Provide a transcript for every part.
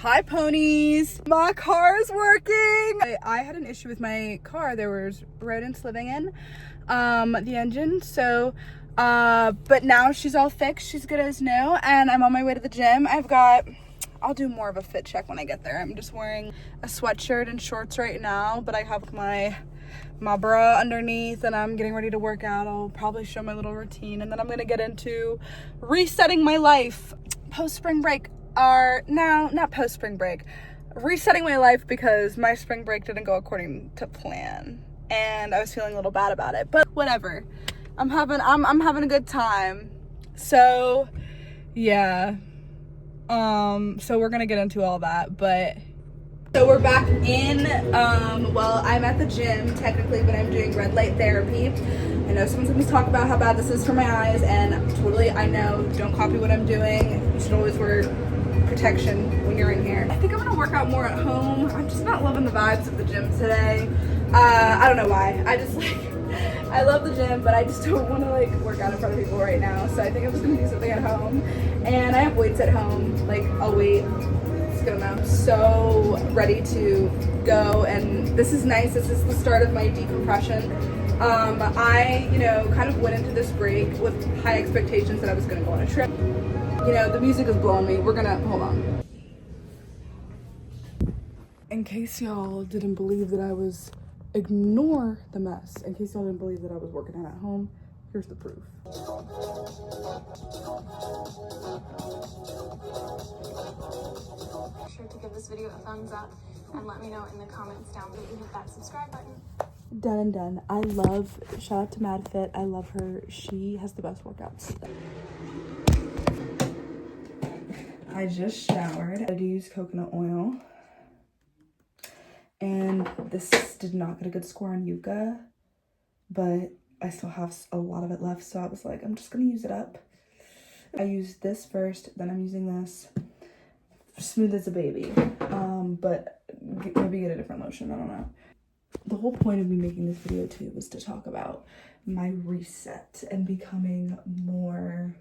Hi ponies! My car's working! I had an issue with my car. There was rodents living in the engine, so but now she's all fixed. She's good as new, and I'm on my way to the gym. I'll do more of a fit check when I get there. I'm just wearing a sweatshirt and shorts right now, but I have my bra underneath, and I'm getting ready to work out. I'll probably show my little routine, and then I'm gonna get into resetting my life post spring break. Not post spring break, resetting my life, because my spring break didn't go according to plan and I was feeling a little bad about it, but whatever. I'm having a good time. So yeah, so we're gonna get into all that, but so we're back in. Well, I'm at the gym technically, but I'm doing red light therapy. I know someone's gonna talk about how bad this is for my eyes, and totally, I know, don't copy what I'm doing. You should always wear protection when you're in here. I think I'm gonna work out more at home. I'm just not loving the vibes of the gym today. I don't know why. I love the gym, but I just don't want to work out in front of people right now. So I think I'm just gonna do something at home. And I have weights at home. I'll wait. I'm so ready to go, and this is nice. This is the start of my decompression. I, kind of went into this break with high expectations that I was gonna go on a trip. The music is blowing me. We're gonna, hold on. In case y'all didn't believe that I was, ignore the mess. In case y'all didn't believe that I was working out at home, here's the proof. Make sure to give this video a thumbs up and let me know in the comments down below that you hit that subscribe button. Done and done. Shout out to MadFit. I love her. She has the best workouts. I just showered. I used coconut oil. And this did not get a good score on Yucca, but I still have a lot of it left. So I was like, I'm just gonna use it up. I used this first, then I'm using this. Smooth as a baby. But maybe get a different lotion, I don't know. The whole point of me making this video too was to talk about my reset and becoming more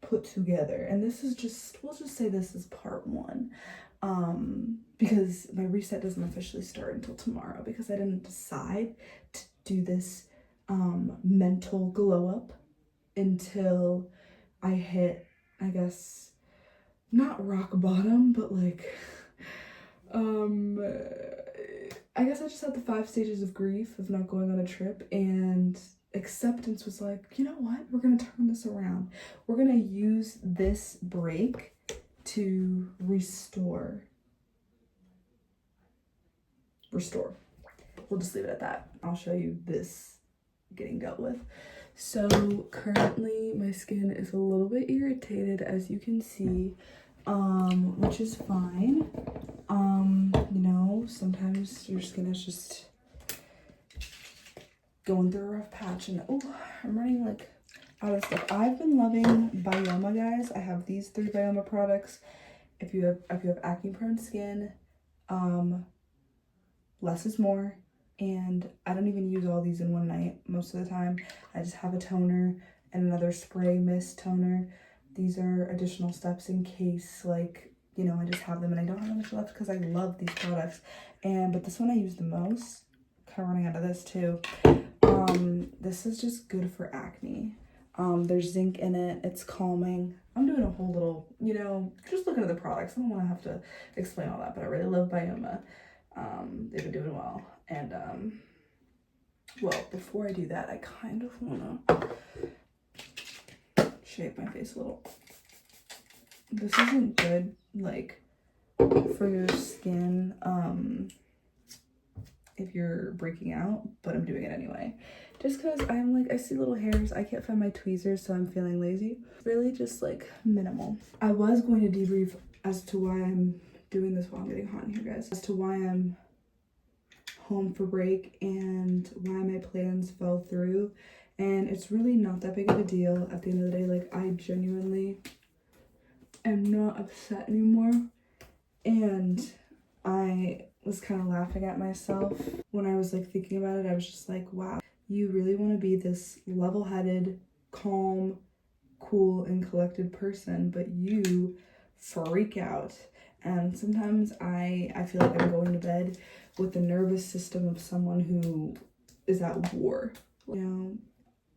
put together. And this is we'll just say this is part one. Because my reset doesn't officially start until tomorrow, because I didn't decide to do this mental glow up until I hit, I guess, not rock bottom, but I guess I just had the 5 stages of grief of not going on a trip, and acceptance was like, you know what, we're gonna turn this around. We're gonna use this break to restore. We'll just leave it at that. I'll show you this getting dealt with. So currently my skin is a little bit irritated, as you can see, which is fine. Sometimes your skin is just going through a rough patch, and I'm running out of stuff. I've been loving Bioma, guys. I have these 3 Bioma products. If you have acne prone skin, less is more. And I don't even use all these in one night most of the time. I just have a toner and another spray mist toner. These are additional steps in case I just have them and I don't have much left, because I love these products. But this one I use the most. Kind of running out of this too. This is just good for acne. There's zinc in it. It's calming. I'm doing a whole little, just looking at the products. I don't want to have to explain all that, but I really love Bioma. They've been doing well. And, well, before I do that, I kind of want to shape my face a little. This isn't good, for your skin, if you're breaking out, but I'm doing it anyway. Just because I see little hairs. I can't find my tweezers, so I'm feeling lazy. Really just minimal. I was going to debrief as to why I'm doing this while I'm getting hot in here, guys. As to why I'm home for break and why my plans fell through. And it's really not that big of a deal at the end of the day. I genuinely am not upset anymore. And I was kind of laughing at myself when I was thinking about it. I was just wow, you really want to be this level-headed, calm, cool, and collected person, but you freak out And sometimes I feel like I'm going to bed with the nervous system of someone who is at war. You know,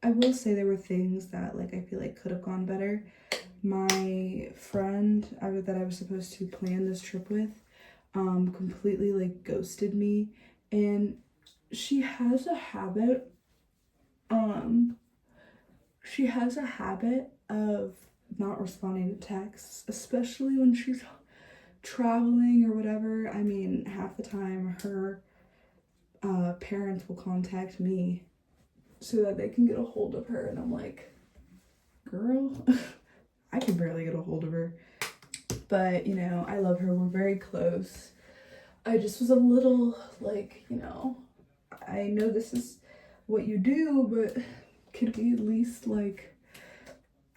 I will say there were things that like I feel like could have gone better. My friend that I was supposed to plan this trip with completely like ghosted me, and she has a habit of not responding to texts, especially when she's traveling or whatever. I mean, half the time her parents will contact me so that they can get a hold of her, and I'm like, girl, I can barely get a hold of her. But, you know, I love her. We're very close. I just was a little like, you know, I know this is what you do, but could we at least like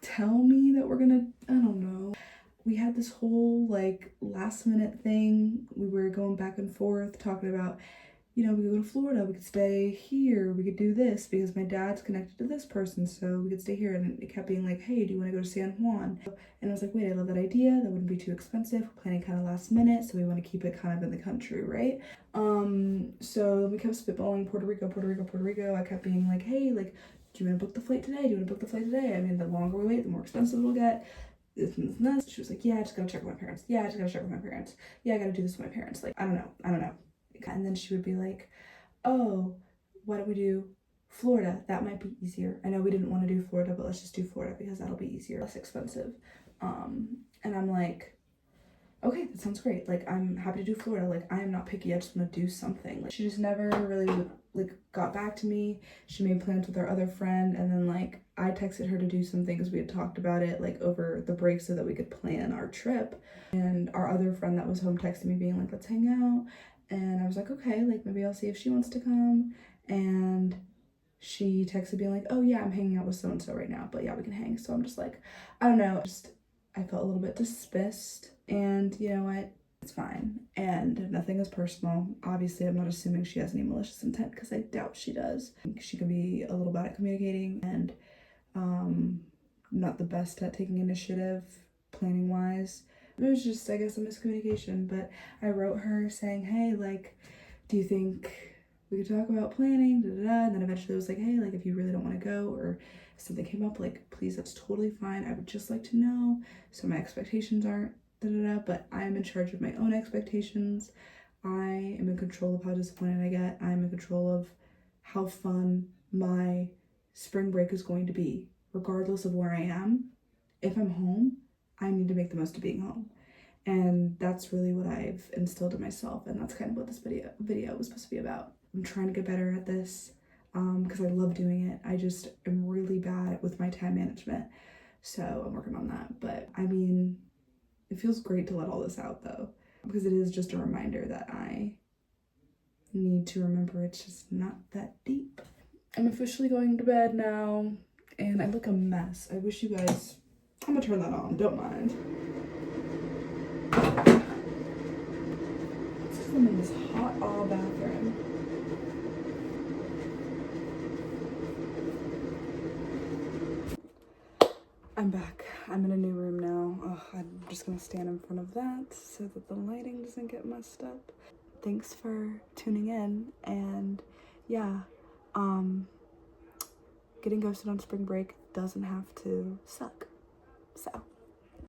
tell me that we're gonna, I don't know. We had this whole like last minute thing. We were going back and forth talking about, you know, we could go to Florida, we could stay here, we could do this because my dad's connected to this person, so we could stay here. And it kept being like, hey, do you want to go to San Juan? And I was like, wait, I love that idea. That wouldn't be too expensive. We're planning kind of last minute, so we want to keep it kind of in the country, right? So we kept spitballing Puerto Rico. I kept being like, hey, like, do you want to book the flight today? I mean, the longer we wait, the more expensive it'll get. This and this. She was like, yeah, I just gotta check with my parents. Yeah, I gotta do this with my parents. Like, I don't know. And then she would be like, oh, why don't we do Florida? That might be easier. I know we didn't want to do Florida, but let's just do Florida because that'll be easier, less expensive. And I'm like, okay, that sounds great. Like, I'm happy to do Florida. Like, I am not picky. I just want to do something. Like, she just never really like got back to me. She made plans with our other friend, and then like I texted her to do something because we had talked about it like over the break so that we could plan our trip. And our other friend that was home texted me being like, let's hang out. And I was like, okay, like maybe I'll see if she wants to come. And she texted being like, oh yeah, I'm hanging out with so-and-so right now, but yeah, we can hang. So I'm just like, I don't know, I felt a little bit dismissed, and you know what? It's fine. And nothing is personal. Obviously, I'm not assuming she has any malicious intent because I doubt she does. She can be a little bad at communicating and not the best at taking initiative, planning wise. It was just, I guess, a miscommunication, but I wrote her saying, hey, like, do you think we could talk about planning, and then eventually it was like, hey, like, if you really don't want to go or if something came up, like, please, that's totally fine. I would just like to know so my expectations aren't but I am in charge of my own expectations. I am in control of how disappointed I get. I'm in control of how fun my spring break is going to be, regardless of where I am. If I'm home, I need to make the most of being home. And that's really what I've instilled in myself, and that's kind of what this video was supposed to be about. I'm trying to get better at this because I love doing it. I just am really bad with my time management, so I'm working on that. But I mean, it feels great to let all this out though, because it is just a reminder that I need to remember it's just not that deep. I'm officially going to bed now, and I look a mess. I wish you guys, I'm gonna turn that on, don't mind. I'm in this hot bathroom. I'm back. I'm in a new room now. I'm just gonna stand in front of that so that the lighting doesn't get messed up. Thanks for tuning in, and yeah, getting ghosted on spring break doesn't have to suck. So